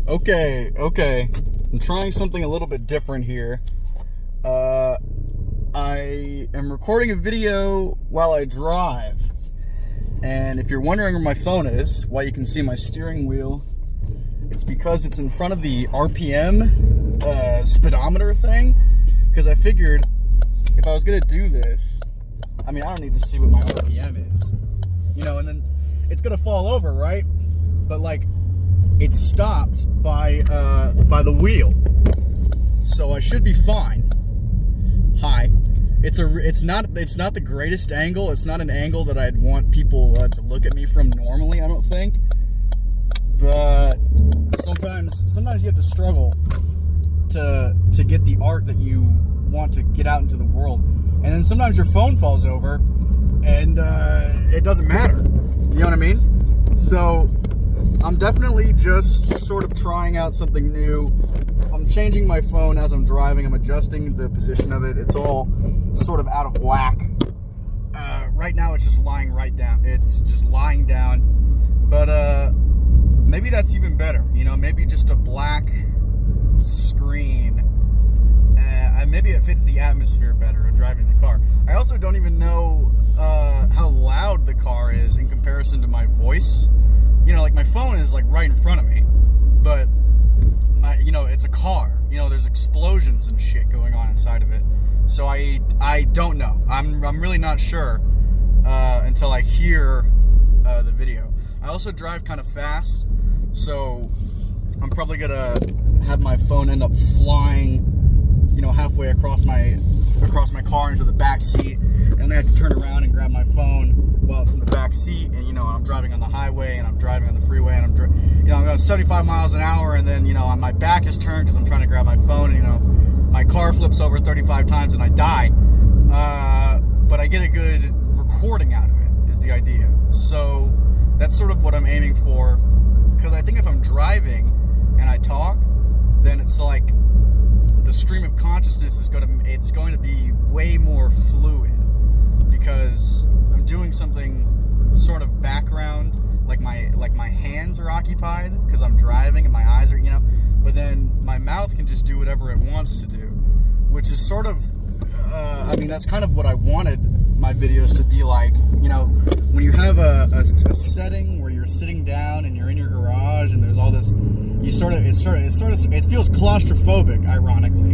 Okay. I'm trying something a little bit different here. I am recording a video while I drive. And if you're wondering where my phone is, why you can see my steering wheel, it's because it's in front of the RPM speedometer thing. Because I figured if I was going to do this, I don't need to see what my RPM is. And then it's going to fall over, right? But it's stopped by the wheel, so I should be fine. Hi, it's not the greatest angle. It's not an angle that I'd want people to look at me from normally, I don't think. But sometimes you have to struggle to get the art that you want to get out into the world, and then sometimes your phone falls over, and it doesn't matter. You know what I mean? So I'm definitely just sort of trying out something new. I'm changing my phone as I'm driving. I'm adjusting the position of it. It's all sort of out of whack. Right now it's just lying right down. It's just lying down. But maybe that's even better. Maybe just a black screen. Maybe it fits the atmosphere better of driving the car. I also don't even know how loud the car is in comparison to my voice. My phone is right in front of me, but it's a car. There's explosions and shit going on inside of it. So I don't know. I'm really not sure until I hear the video. I also drive kind of fast, so I'm probably gonna have my phone end up flying, halfway across my car into the back seat, and I have to turn around and grab my phone while it's in the back seat, and I'm driving on the highway, and I'm driving on the freeway, and I'm going 75 miles an hour, and then my back is turned because I'm trying to grab my phone, and my car flips over 35 times and I die, but I get a good recording out of it is the idea. So that's sort of what I'm aiming for, because I think if I'm driving and I talk, then it's the stream of consciousness is going to be way more fluid, because I'm doing something sort of background, my hands are occupied because I'm driving and my eyes are, but then my mouth can just do whatever it wants to do, which is sort of, that's kind of what I wanted my videos to be like. When you have a setting where you're sitting down and you're in your garage and there's all this, it feels claustrophobic, ironically,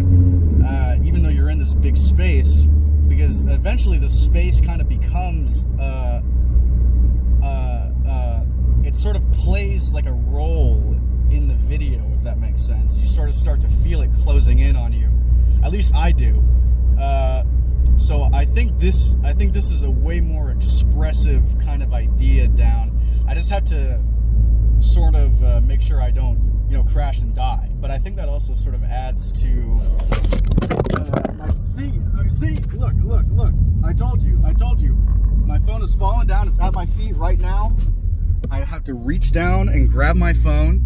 even though you're in this big space, because eventually the space kind of becomes, it sort of plays like a role in the video, if that makes sense. You sort of start to feel it closing in on you. At least I do. So I think this is a way more expressive kind of idea down. I just have to sort of make sure I don't, crash and die. But I think that also sort of adds to. See, look. I told you. My phone is falling down. It's at my feet right now. I have to reach down and grab my phone.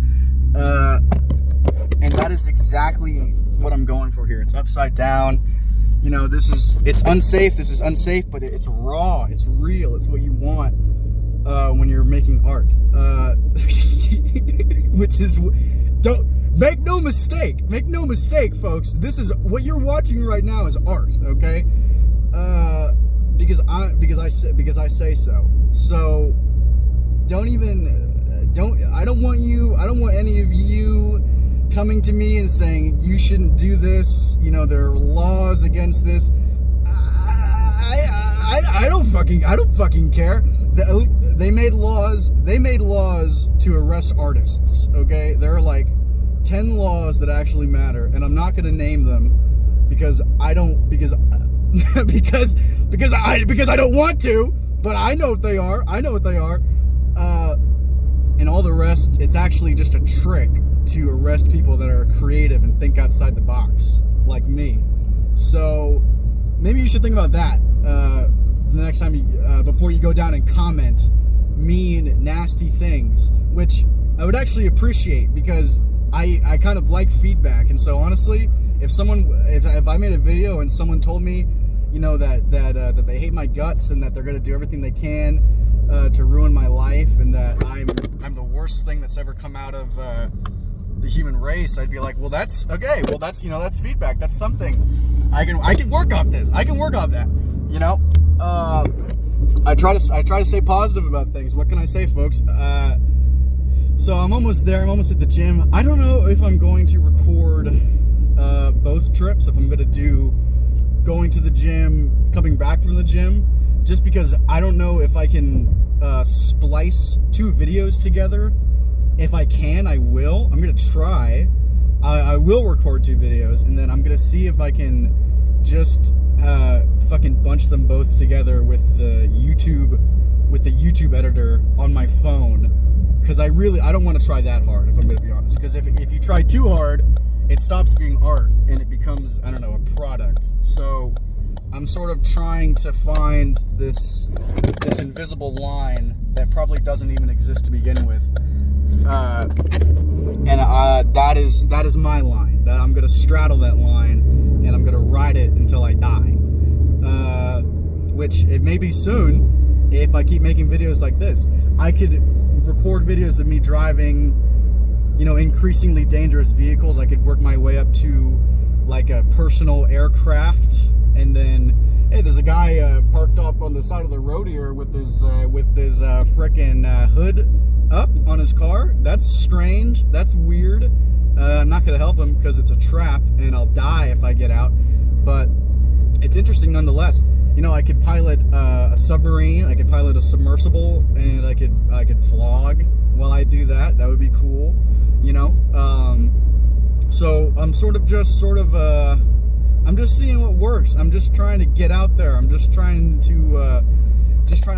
And that is exactly what I'm going for here. It's upside down. It's unsafe. This is unsafe, but it's raw. It's real. It's what you want when you're making art. Which is, make no mistake, folks. This is what you're watching right now is art, okay? Because I say so. So I don't want any of you coming to me and saying you shouldn't do this. There are laws against this. I don't fucking care. They made laws to arrest artists, okay? There are 10 laws that actually matter, and I'm not going to name them because I don't want to, but I know what they are. And all the rest, it's actually just a trick to arrest people that are creative and think outside the box, like me. So maybe you should think about that the next time before you go down and comment mean, nasty things, which I would actually appreciate, because I kind of like feedback. And so honestly, if I made a video and someone told me, that they hate my guts and that they're going to do everything they can to ruin my life, and that I'm the worst thing that's ever come out of the human race, I'd be like, well, that's okay. Well, that's, you know, that's feedback. That's something I can work off this. I can work off that. You know, I try to stay positive about things. What can I say, folks? So I'm almost there. I'm almost at the gym. I don't know if I'm going to record both trips. If I'm going to do going to the gym, coming back from the gym, just because I don't know if I can splice 2 videos together. If I can, I will. I'm going to try. I will record 2 videos, and then I'm going to see if I can just fucking bunch them both together with the YouTube editor on my phone. Because I don't want to try that hard, if I'm going to be honest. Because if you try too hard, it stops being art, and it becomes, I don't know, a product. So I'm sort of trying to find this invisible line that probably doesn't even exist to begin with. That is my line. That I'm gonna straddle that line, and I'm gonna ride it until I die. Which it may be soon if I keep making videos like this. I could record videos of me driving, you know, increasingly dangerous vehicles. I could work my way up to like a personal aircraft, and then, hey, there's a guy parked up on the side of the road here with his frickin' hood up on his car. That's strange. That's weird. I'm not gonna help him because it's a trap, and I'll die if I get out. But it's interesting nonetheless. You know, I could pilot a submarine. I could pilot a submersible, and I could vlog while I do that. That would be cool. You know. So I'm I'm just seeing what works. I'm just trying to get out there. I'm just trying to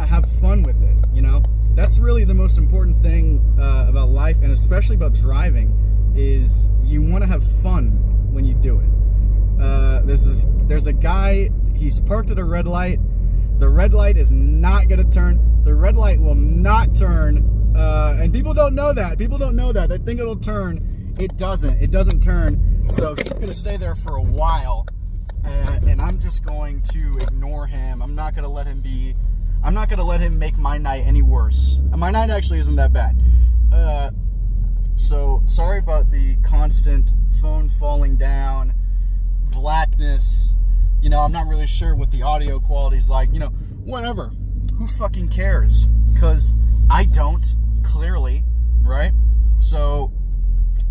have fun with it. You know. That's really the most important thing about life, and especially about driving, is you want to have fun when you do it. There's a guy, he's parked at a red light. The red light is not going to turn. The red light will not turn, and people don't know that. People don't know that. They think it'll turn. It doesn't. It doesn't turn, so he's going to stay there for a while, and I'm just going to ignore him. I'm not going to let him make my night any worse. My night actually isn't that bad. So sorry about the constant phone falling down, blackness. You know, I'm not really sure what the audio quality's like. You know, whatever. Who fucking cares? Because I don't, clearly, right? So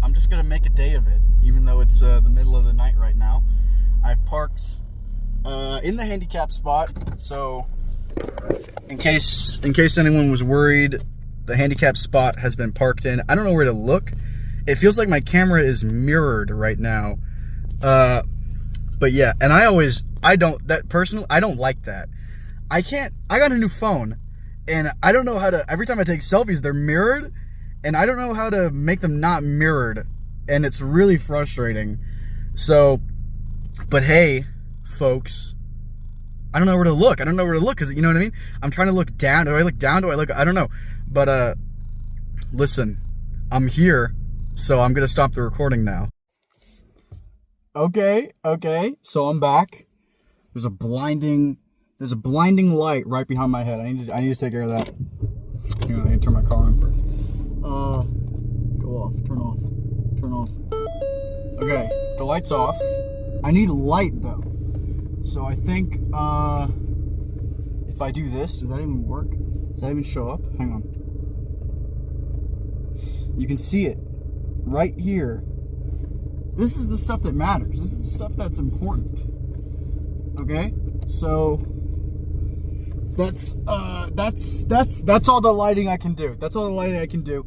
I'm just going to make a day of it, even though it's the middle of the night right now. I've parked in the handicap spot, so in case anyone was worried, the handicap spot has been parked in. I don't know where to look. It feels like my camera is mirrored right now. But yeah, and I don't like that. I got a new phone, and I don't know how to, every time I take selfies, they're mirrored, and I don't know how to make them not mirrored, and it's really frustrating. So, but hey, folks, I don't know where to look. I don't know where to look, because, you know what I mean? I'm trying to look down. Do I look down? Do I look? I don't know. But, listen, I'm here, so I'm going to stop the recording now. Okay, so I'm back. There's a blinding light right behind my head. I need to take care of that. Hang on, I need to turn my car on first. Go off, turn off. Okay, the light's off. I need light, though. So I think, if I do this, does that even work? Does that even show up? Hang on. You can see it right here. This is the stuff that matters. This is the stuff that's important. Okay? So that's all the lighting I can do. That's all the lighting I can do.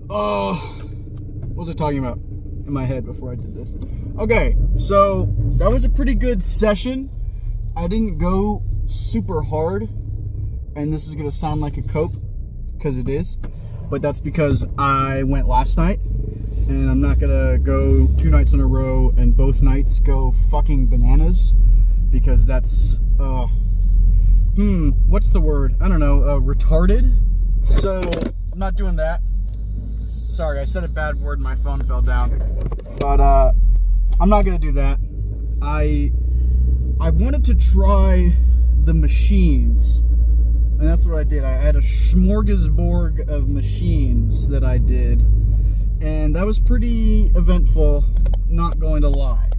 What was I talking about in my head before I did this? Okay, so that was a pretty good session. I didn't go super hard, and this is gonna sound like a cope, because it is, but that's because I went last night, and I'm not gonna go 2 nights in a row and both nights go fucking bananas, because that's what's the word? I don't know, retarded. So I'm not doing that. Sorry, I said a bad word and my phone fell down. But I'm not gonna do that. I wanted to try the machines, and that's what I did. I had a smorgasbord of machines that I did, And that was pretty eventful, not going to lie.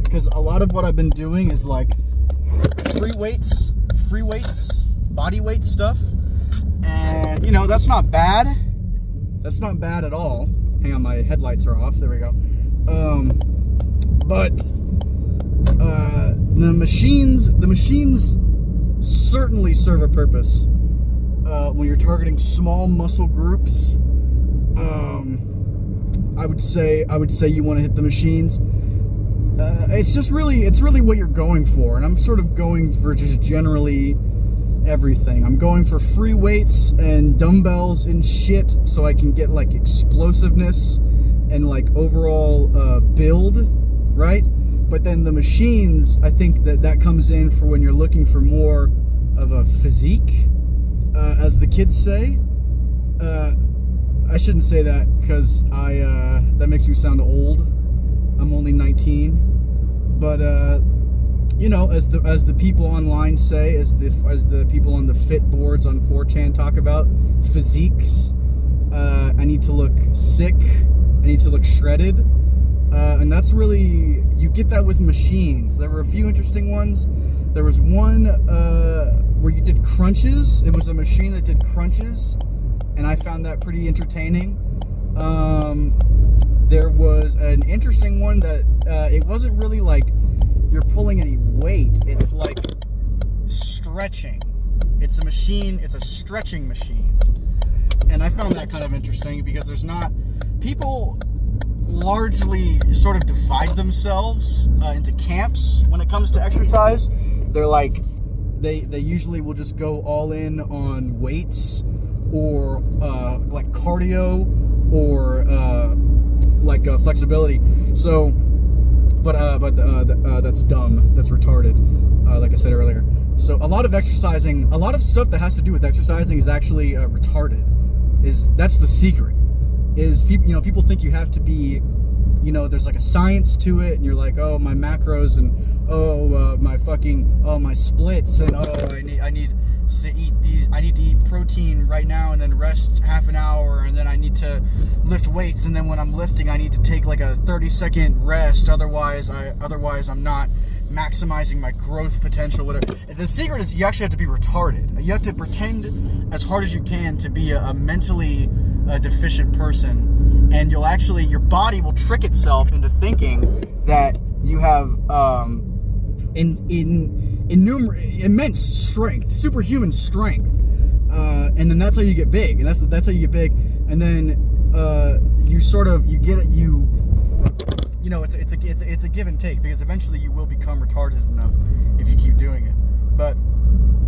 Because a lot of what I've been doing is like free weights, body weight stuff. And, you know, that's not bad. That's not bad at all. Hang on, my headlights are off. There we go. But the machines certainly serve a purpose when you're targeting small muscle groups. I would say you want to hit the machines. It's really what you're going for, and I'm sort of going for just generally everything. I'm going for free weights and dumbbells and shit, so I can get like explosiveness and like overall build, right? But then the machines, I think that comes in for when you're looking for more of a physique, as the kids say. I shouldn't say that because that makes me sound old. I'm only 19, but you know, as the people online say, as the people on the fit boards on 4chan talk about physiques, I need to look sick. I need to look shredded, and that's really, you get that with machines. There were a few interesting ones. There was one where you did crunches. It was a machine that did crunches, and I found that pretty entertaining. There was an interesting one that it wasn't really like you're pulling any weight. It's like stretching. It's a machine. It's a stretching machine, and I found that kind of interesting because there's not, people largely sort of divide themselves into camps when it comes to exercise. They're like, they usually will just go all in on weights or like cardio or like flexibility. So, but that's dumb. That's retarded. Like I said earlier. So a lot of exercising, a lot of stuff that has to do with exercising is actually retarded. That's the secret. Is people, you know, people think you have to be, you know, there's like a science to it, and you're like, oh, my macros, and my splits, and I need to eat these, I need to eat protein right now and then rest half an hour, and then I need to lift weights, and then when I'm lifting I need to take like a 30-second rest, otherwise I'm not maximizing my growth potential, whatever. The secret is you actually have to be retarded. You have to pretend as hard as you can to be a mentally deficient person, and you'll actually, your body will trick itself into thinking that you have immense strength, superhuman strength, and then that's how you get big, and that's how you get big, and then you know, it's a give and take, because eventually you will become retarded enough if you keep doing it. But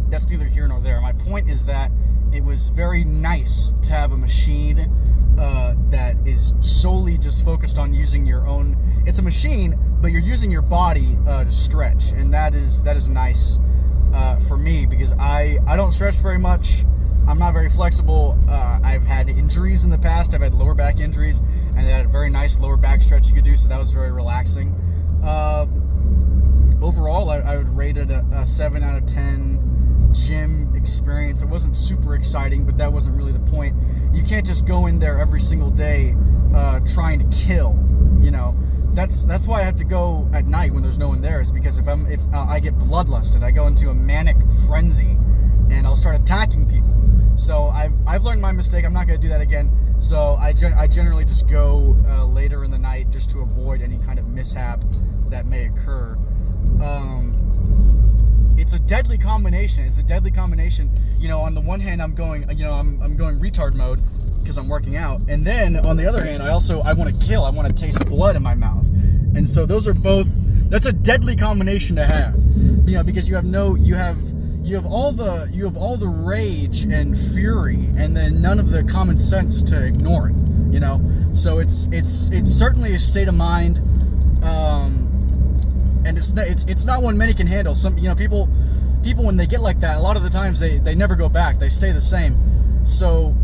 that's neither here nor there. My point is that it was very nice to have a machine that is solely just focused on using your own. It's a machine, but you're using your body to stretch, and that is nice for me, because I don't stretch very much. I'm not very flexible. I've had injuries in the past. I've had lower back injuries, and they had a very nice lower back stretch you could do, so that was very relaxing. Overall, I would rate it a 7 out of 10 gym experience. It wasn't super exciting, but that wasn't really the point. You can't just go in there every single day trying to kill, you know. That's why I have to go at night when there's no one there, is because if I get bloodlusted, I go into a manic frenzy and I'll start attacking people. So I've learned my mistake. I'm not going to do that again. So I generally just go later in the night just to avoid any kind of mishap that may occur. It's a deadly combination. You know, on the one hand, I'm going retard mode because I'm working out, and then on the other hand, I want to kill. I want to taste blood in my mouth, and so those are both. That's a deadly combination to have. You know, because you have all the rage and fury, and then none of the common sense to ignore it. You know, so it's certainly a state of mind. And it's not one many can handle. Some, you know, people when they get like that, a lot of the times they never go back. They stay the same. So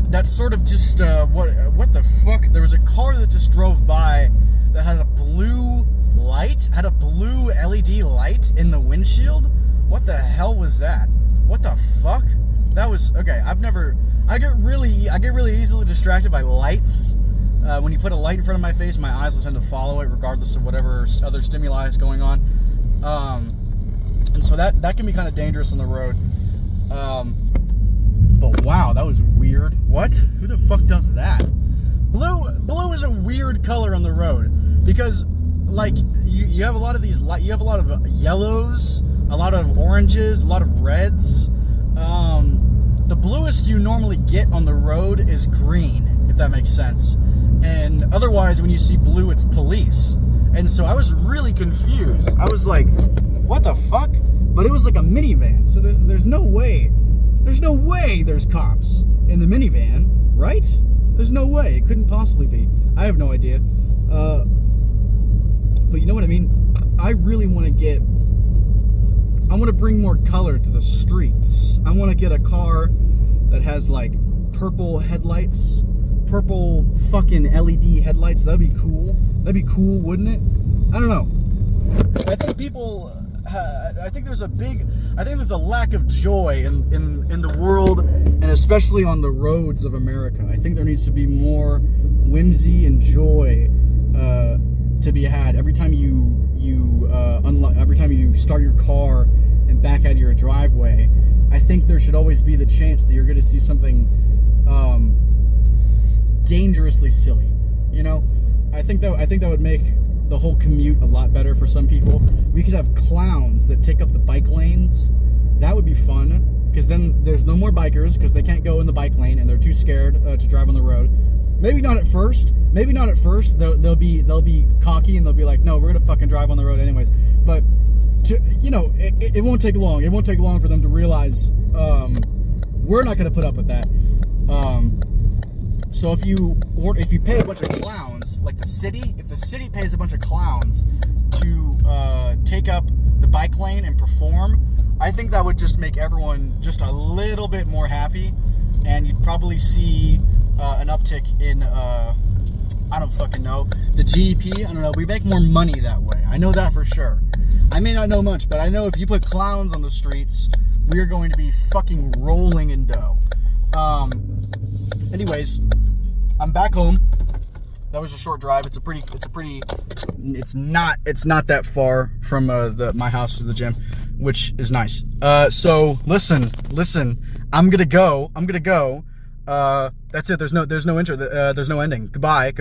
that's sort of just what the fuck. There was a car that just drove by that had a blue LED light in the windshield. What the hell was that? What the fuck? that was okay. I get really easily distracted by lights. When you put a light in front of my face, my eyes will tend to follow it regardless of whatever other stimuli is going on. And so that can be kind of dangerous on the road. But wow, that was weird. What? Who the fuck does that? Blue is a weird color on the road because, like, you have a lot of these. You have a lot of yellows, a lot of oranges, a lot of reds. The bluest you normally get on the road is green, if that makes sense. And otherwise, when you see blue, it's police. And so I was really confused. I was like, what the fuck? But it was like a minivan, so there's no way. There's no way there's cops in the minivan, right? There's no way. It couldn't possibly be. I have no idea. But you know what I mean? I really want to I want to bring more color to the streets. I want to get a car that has like purple headlights, purple fucking LED headlights. That'd be cool. That'd be cool, wouldn't it? I don't know. I think people... I think there's a lack of joy in the world, and especially on the roads of America. I think there needs to be more whimsy and joy to be had every time every time you start your car and back out of your driveway. I think there should always be the chance that you're going to see something dangerously silly. You know, I think that would make the whole commute a lot better for some people. We could have clowns that take up the bike lanes. That would be fun, because then there's no more bikers because they can't go in the bike lane and they're too scared to drive on the road. Maybe not at first. They'll be cocky and they'll be like, no, we're gonna fucking drive on the road anyways. But it won't take long. It won't take long for them to realize we're not gonna put up with that. So if you pay a bunch of clowns, like if the city pays a bunch of clowns to take up the bike lane and perform, I think that would just make everyone just a little bit more happy, and you'd probably see an uptick in I don't fucking know, the GDP. I don't know. We make more money that way. I know that for sure. I may not know much, but I know if you put clowns on the streets, we are going to be fucking rolling in dough. Anyways, I'm back home. That was a short drive. It's not that far from my house to the gym, which is nice. So listen, I'm gonna go. That's it. There's no intro. There's no ending. Goodbye.